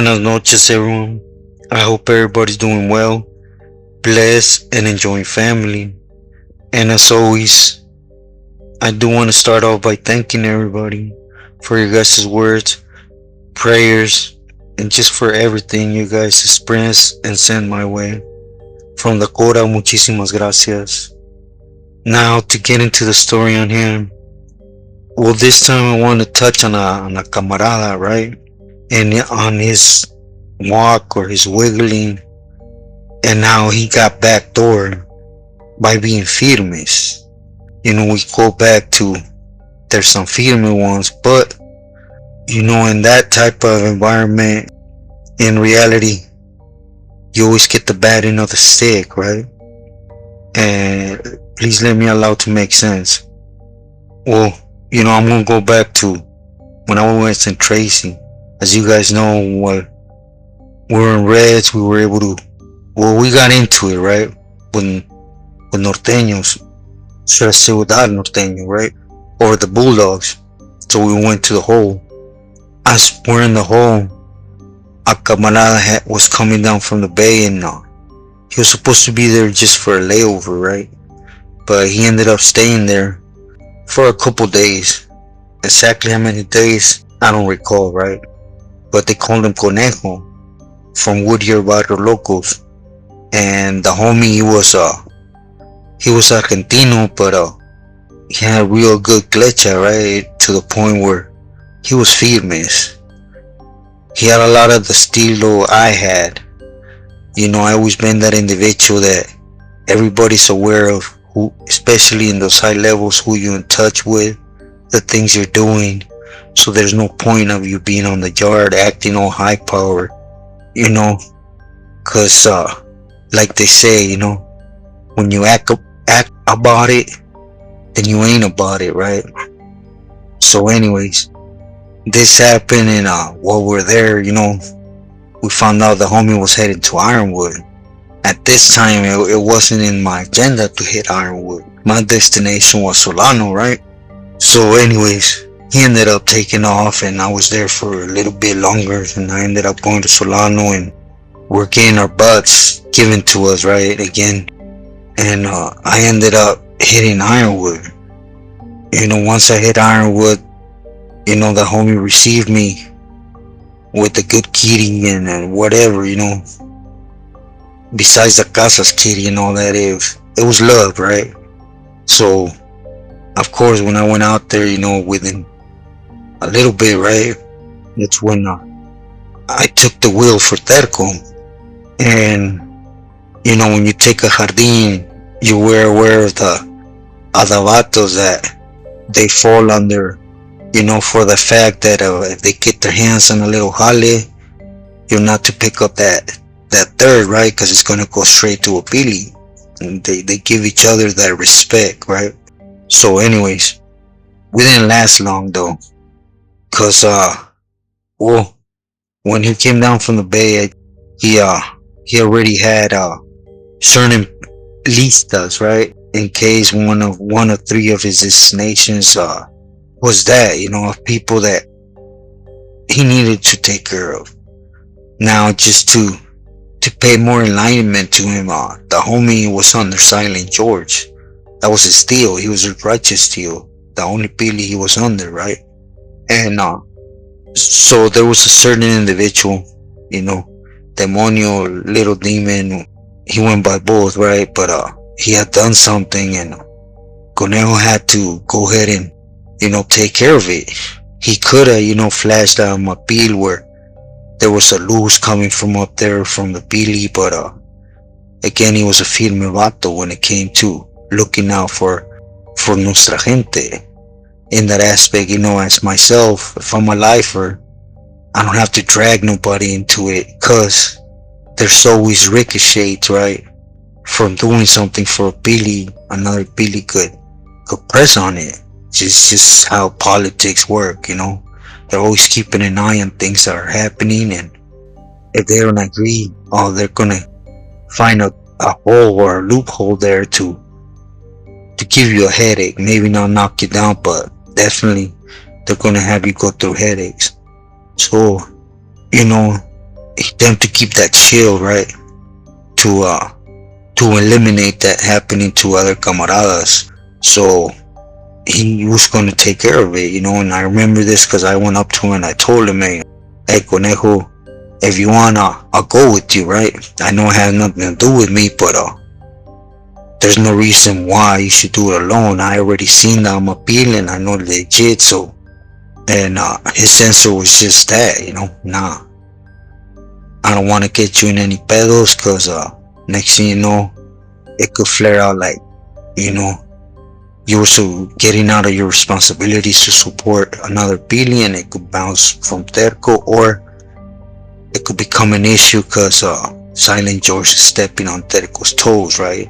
Buenas noches, everyone. I hope everybody's doing well, blessed, and enjoying family. And as always, I do want to start off by thanking everybody for your guys' words, prayers, and just for everything you guys express and send my way. From the Cora, muchísimas gracias. Now to get into the story on hand. Well, this time I want to touch on a camarada, right? And on his walk or his wiggling, and how he got backdoored by being firmes. We go back to there's some firme ones, but in that type of environment, in reality, you always get the bad end of the stick, right? And please let me allow to make sense. Well, I'm gonna go back to when I was in Tracy. As you guys know, we were in Reds, we were able to, we got into it, right? With Norteños, should I say without Norteño, right? Or the Bulldogs. So we went to the hole. As we're in the hole, a camarada was coming down from the bay, and he was supposed to be there just for a layover, right? But he ended up staying there for a couple days. Exactly how many days, I don't recall, right? But they called him Conejo from WHITTIER Barrio Locos. And the homie, he was Argentino, but he had real good glecha, right? To the point where he was firmes. He had a lot of the estilo I had. I always been that individual that everybody's aware of, who, especially in those high levels, who you're in touch with, the things you're doing. So there's no point of you being on the yard acting all high power, cause like they say, when you act about it, then you ain't about it, right? So anyways, this happened, and while we're there, we found out the homie was headed to Ironwood. At this time, it wasn't in my agenda to hit Ironwood. My destination was Solano, right? So anyways, he ended up taking off, and I was there for a little bit longer, and I ended up going to Solano, and we're getting our butts given to us, right, again. And I ended up hitting Ironwood. Once I hit Ironwood, the homie received me with a good kitty and whatever, besides the Casas kitty and all that, it was love, right? So, of course, when I went out there, within a little bit, right, that's when I took the wheel for Terco. And when you take a jardín, you were aware of the vatos that they fall under, for the fact that if they get their hands on a little jale, you're not to pick up that third, right? Because it's gonna go straight to a pili. And they give each other that respect, right? So anyways, we didn't last long though, cause when he came down from the bay, he already had certain listas, right? In case one of three of his destinations was that, of people that he needed to take care of. Now, just to pay more enlightenment to him, the homie was under Silent George. That was his deal. He was a righteous deal. The only pili he was under, right? And so there was a certain individual, demonio, little demon. He went by both, right? But he had done something, and Conejo had to go ahead and take care of it. He could have flashed a mapil where there was a luz coming from up there from the pili, but again, he was a firme vato when it came to looking out for nuestra gente. In that aspect, as myself, if I'm a lifer, I don't have to drag nobody into it, cause there's always ricochets, right? From doing something for a pili, another pili could press on it. Just how politics work, They're always keeping an eye on things that are happening, and if they don't agree, they're gonna find a hole or a loophole there to give you a headache. Maybe not knock you down, but definitely they're gonna have you go through headaches. So, them to keep that chill, right? To to eliminate that happening to other camaradas. So he was going to take care of it, and I remember this because I went up to him and I told him, hey, conejo, if you wanna, I'll go with you, right? I know it has nothing to do with me, but there's no reason why you should do it alone. I already seen that I'm appealing, I know legit. So, and his answer was just that, nah, I don't want to get you in any pedos, because next thing you know, it could flare out like, you know, you're so getting out of your responsibilities to support another billion. It could bounce from terco, or it could become an issue because Silent George is stepping on Terco's toes, right?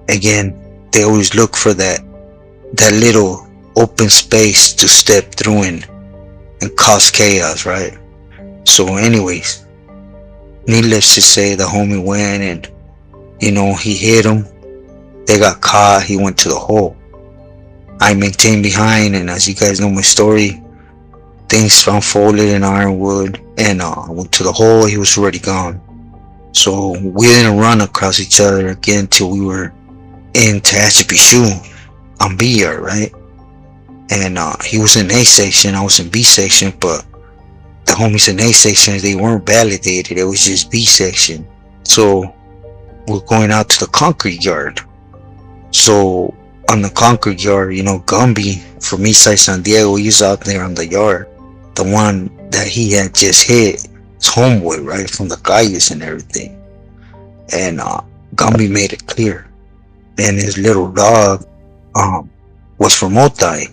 Again, they always look for that little open space to step through and cause chaos, right? So anyways, needless to say, the homie went and, he hit him. They got caught. He went to the hole. I maintained behind, and as you guys know my story, things unfolded in Ironwood, and I went to the hole. He was already gone. So we didn't run across each other again till we were in Tehachapi Shoe on B yard, right? And he was in A section, I was in B section, but the homies in A section, they weren't validated. It was just B section. So we're going out to the concrete yard. So on the concrete yard, Gumby from Eastside San Diego, he's out there on the yard. The one that he had just hit, his homeboy, right, from the calles and everything. And Gumby made it clear. And his little dog was from Otay,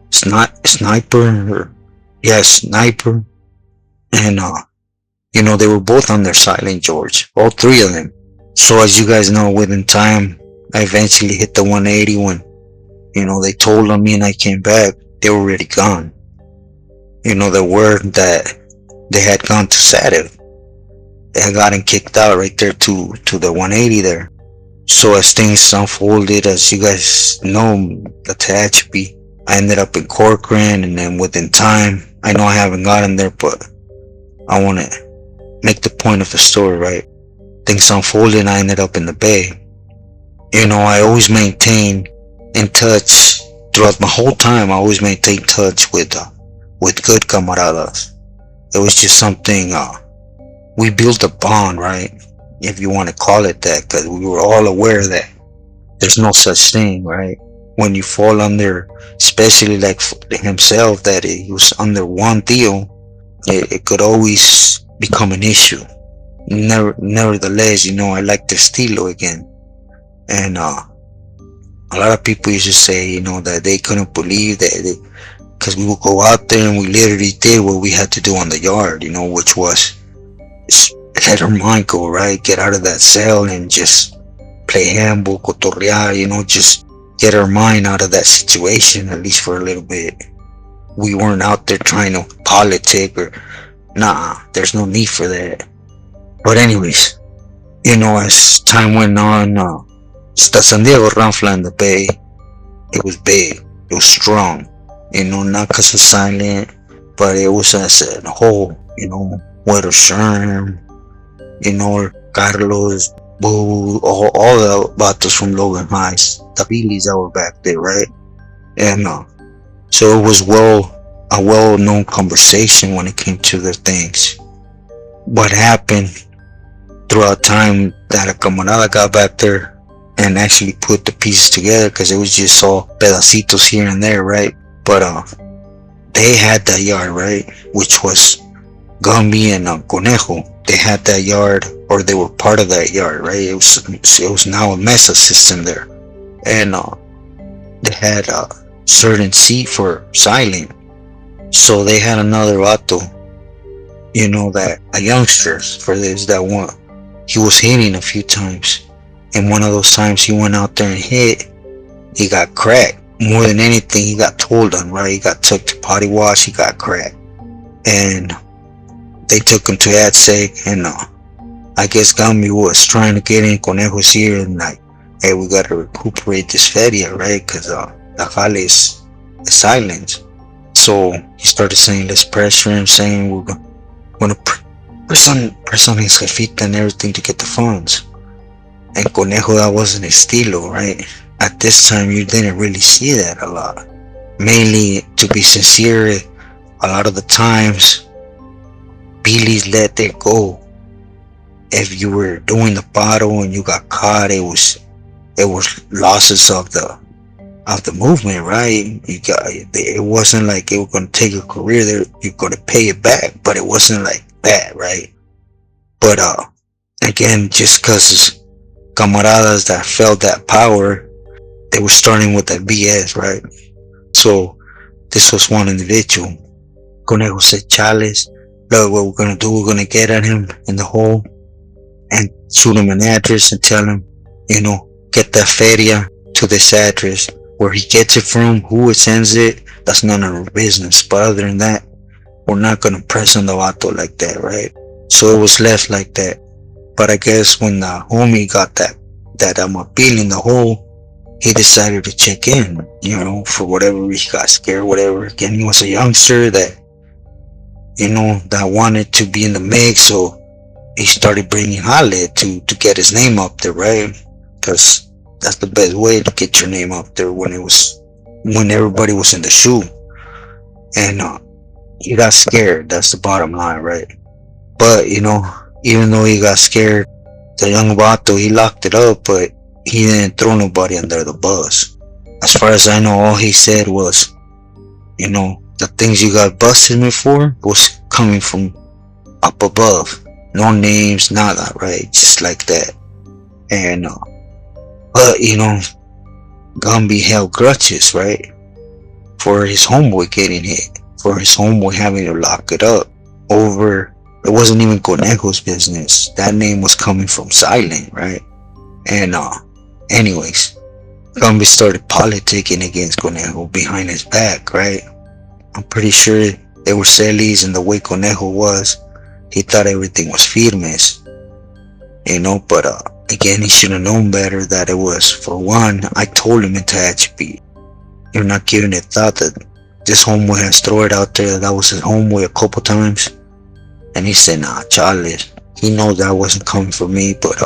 sniper. And they were both on their Silent George, all three of them. So as you guys know, within time, I eventually hit the 180 when, they told on me and I came back. They were already gone. The word that they had gone to Sativ. They had gotten kicked out right there to the 180 there. So as things unfolded, as you guys know, the Tehachapi, I ended up in Corcoran, and then within time, I know I haven't gotten there, but I want to make the point of the story, right? Things unfolded, and I ended up in the Bay. I always maintain in touch throughout my whole time. I always maintain touch with good camaradas. It was just something, we built a bond, right? If you want to call it that, because we were all aware that there's no such thing, right? When you fall under, especially like himself, that he was under one deal, it could always become an issue. Nevertheless, I like the estilo again. And a lot of people used to say, that they couldn't believe that, because we would go out there and we literally did what we had to do on the yard, which was let our mind go, right? Get out of that cell and just play handball, cotorrear, just get our mind out of that situation, at least for a little bit. We weren't out there trying to politic or, there's no need for that. But anyways, as time went on, the San Diego Ranfla in the Bay, it was big, it was strong, not because of Silent, but it was as a whole, Weather Sherm, Carlos, Boo, all the battles from Logan Heights, the Billies that were back there, right? And so it was a well-known conversation when it came to the things. What happened throughout time that a camarada got back there and actually put the pieces together, because it was just all pedacitos here and there, right? But they had that yard, right, which was Gumby and Conejo. They had that yard, or they were part of that yard, right? It was now a Mesa system there, and they had a certain seat for Silent. So they had another vato, that a youngster for this that one. He was hitting a few times, and one of those times he went out there and hit. He got cracked. More than anything, he got told on, right? He got took to potty wash. He got cracked, and they took him to AdSec, and I guess Gumby was trying to get in Conejo's ear and like, hey, we gotta recuperate this feria, right? Because the jale is silent. So he started saying, let's pressure him, saying we're gonna press on his jefita and everything to get the funds. And Conejo, that wasn't his estilo, right? At this time, you didn't really see that a lot. Mainly, to be sincere, a lot of the times, Billy's let it go. If you were doing the bottle and you got caught, it was losses of the movement, right? It wasn't like it was gonna take your career there. You're gonna pay it back, but it wasn't like that, right? But again, just cause camaradas that felt that power, they were starting with that BS, right? So this was one individual. Conejo said, "Chales, look, what we're gonna do? We're gonna get at him in the hole and shoot him an address and tell him, get that feria to this address. Where he gets it from, who it sends it, that's none of our business. But other than that, we're not gonna press on the vato like that, right?" So it was left like that. But I guess when the homie got that appeal in the hole, he decided to check in, for whatever he got scared, whatever. Again, he was a youngster that wanted to be in the mix, so he started bringing Halle to get his name up there, right? Because that's the best way to get your name up there when everybody was in the shoe. And he got scared. That's the bottom line, right? But even though he got scared, the young vato, he locked it up, but he didn't throw nobody under the bus. As far as I know, all he said was, the things you got busted me for was coming from up above. No names, nada, right? Just like that. And but Gumby held grudges, right? For his homeboy getting hit, for his homeboy having to lock it up over. It wasn't even Conejo's business. That name was coming from Silent, right? And anyways, Gumby started politicking against Conejo behind his back, right? I'm pretty sure they were celis, and the way Conejo was, he thought everything was firmes, but again, he should have known better that it was, for one, I told him into HB. You're not giving it thought that this homeboy has thrown it out there that was his homeboy a couple times. And he said, nah, Charles, he knows that wasn't coming from me, but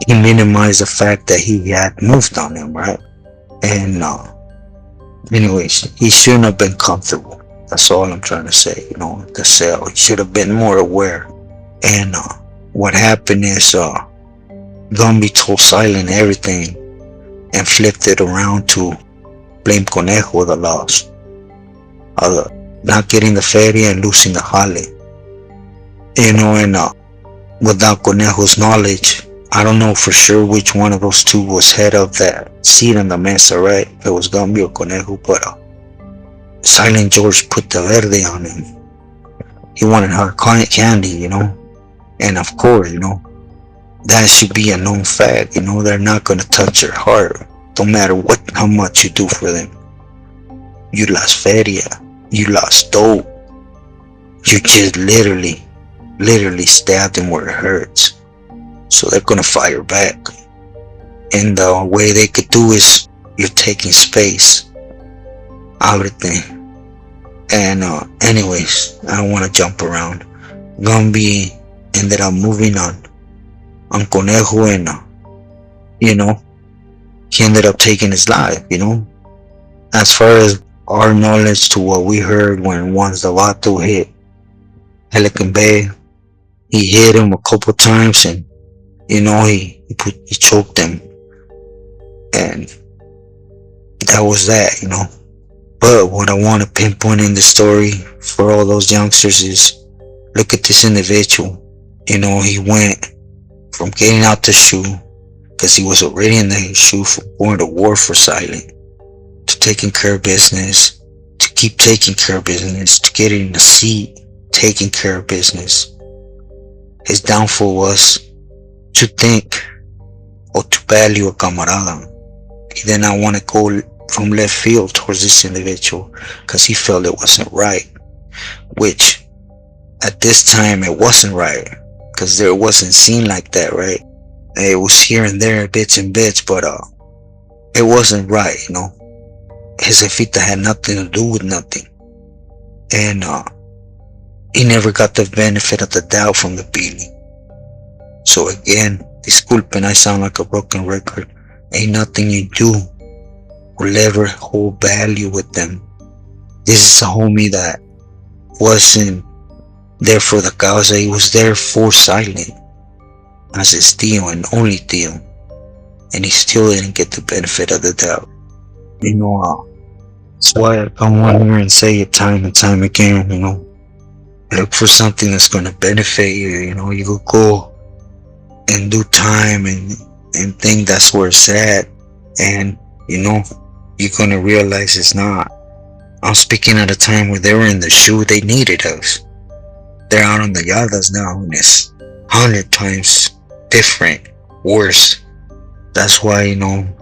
he minimized the fact that he had moved on him, right? And anyways, he shouldn't have been comfortable. That's all I'm trying to say, the cell. He should have been more aware. And what happened is Gumby told Silent everything and flipped it around to blame Conejo the loss. Not getting the feria and losing the Halle. And without Conejo's knowledge, I don't know for sure which one of those two was head of that seat in the Mesa, right? If it was Gumby or Conejo, but Silent George put the verde on him. He wanted her candy, and of course, that should be a known fact, they're not gonna touch your heart, no matter how much you do for them. You lost feria, you lost dope, you just literally stabbed them where it hurts. So they're gonna fire back. And the way they could do is you're taking space. Everything. And anyways, I don't wanna jump around. Gumby ended up moving on Conejo, and he ended up taking his life, As far as our knowledge to what we heard, once the vato hit Pelican Bay, he hit him a couple times, and he choked him, and that was that, But what I want to pinpoint in the story for all those youngsters is, look at this individual. He went from getting out the shoe, because he was already in the shoe, from going to war for Silent, to taking care of business, to keep taking care of business, to getting in the seat, taking care of business. His downfall was to think or to value a camarada. He did not want to go from left field towards this individual because he felt it wasn't right, which at this time it wasn't right, because there wasn't seen like that, right? It was here and there, bits and bits, but it wasn't right, His jefita had nothing to do with nothing. And he never got the benefit of the doubt from the beating. So again, disculpen, I sound like a broken record. Ain't nothing you do will ever hold value with them. This is a homie that wasn't there for the causa, he was there for silent as his tío and only tío, and he still didn't get the benefit of the doubt. That's why I come on here and say it time and time again, look for something that's gonna benefit you, you could go and do time and think that's where it's at, and you're gonna realize it's not. I'm speaking at a time where they were in the shoe, they needed us. They're out on the yardas now, and it's 100 times different, worse. That's why,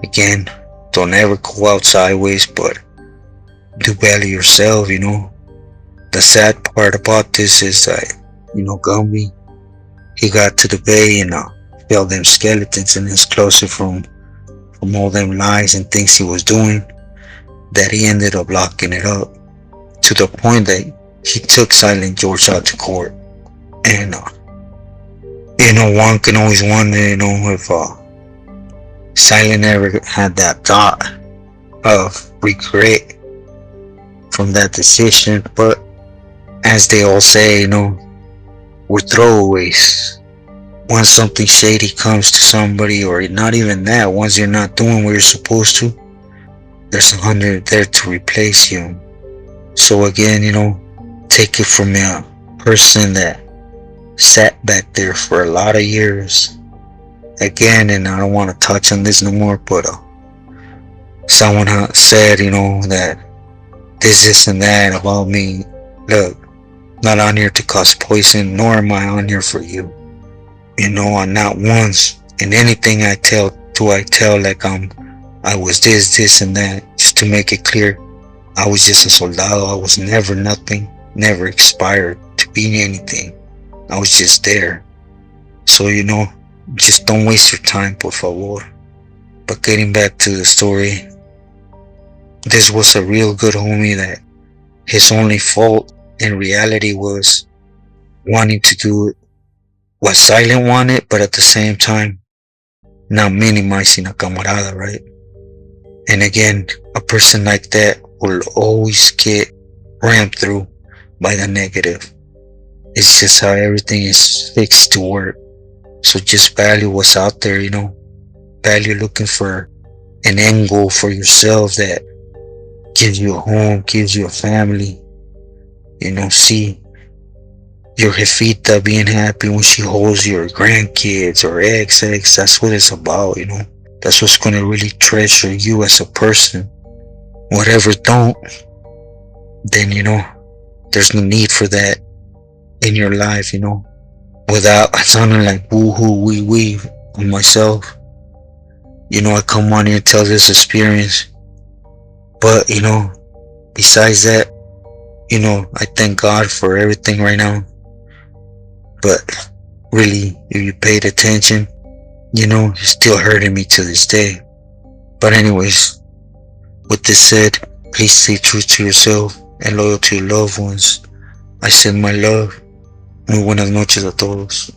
again, don't ever go out sideways, but do value yourself, The sad part about this is that, Gumby, he got to the bay and felt them skeletons in his closet from all them lies and things he was doing, that he ended up locking it up to the point that he took Silent George out to court. And one can always wonder, if Silent ever had that thought of regret from that decision. But as they all say, we're throwaways. Once something shady comes to somebody, or not even that, once you're not doing what you're supposed to, there's 100 there to replace you. So again, take it from a person that sat back there for a lot of years. Again, and I don't want to touch on this no more, but someone said, that this and that about me. Look, not on here to cause poison, nor am I on here for you. I'm not once in anything I tell like I was this and that. Just to make it clear, I was just a soldado. I was never nothing, never aspired to be anything. I was just there. So just don't waste your time, por favor. But getting back to the story, this was a real good homie that his only fault in reality was wanting to do what Silent wanted, but at the same time not minimizing a camarada, right? And again, a person like that will always get rammed through by the negative. It's just how everything is fixed to work. So just value what's out there, value looking for an end goal for yourself that gives you a home, gives you a family. See your jefita being happy when she holds your grandkids or ex. That's what it's about, That's what's going to really treasure you as a person. Whatever don't, then, there's no need for that in your life, Without sounding like woo-hoo, wee-wee on myself. I come on here and tell this experience. But, besides that, I thank God for everything right now. But really, if you paid attention, you're still hurting me to this day. But anyways, with this said, please stay true to yourself and loyal to your loved ones. I send my love. Muy buenas noches a todos.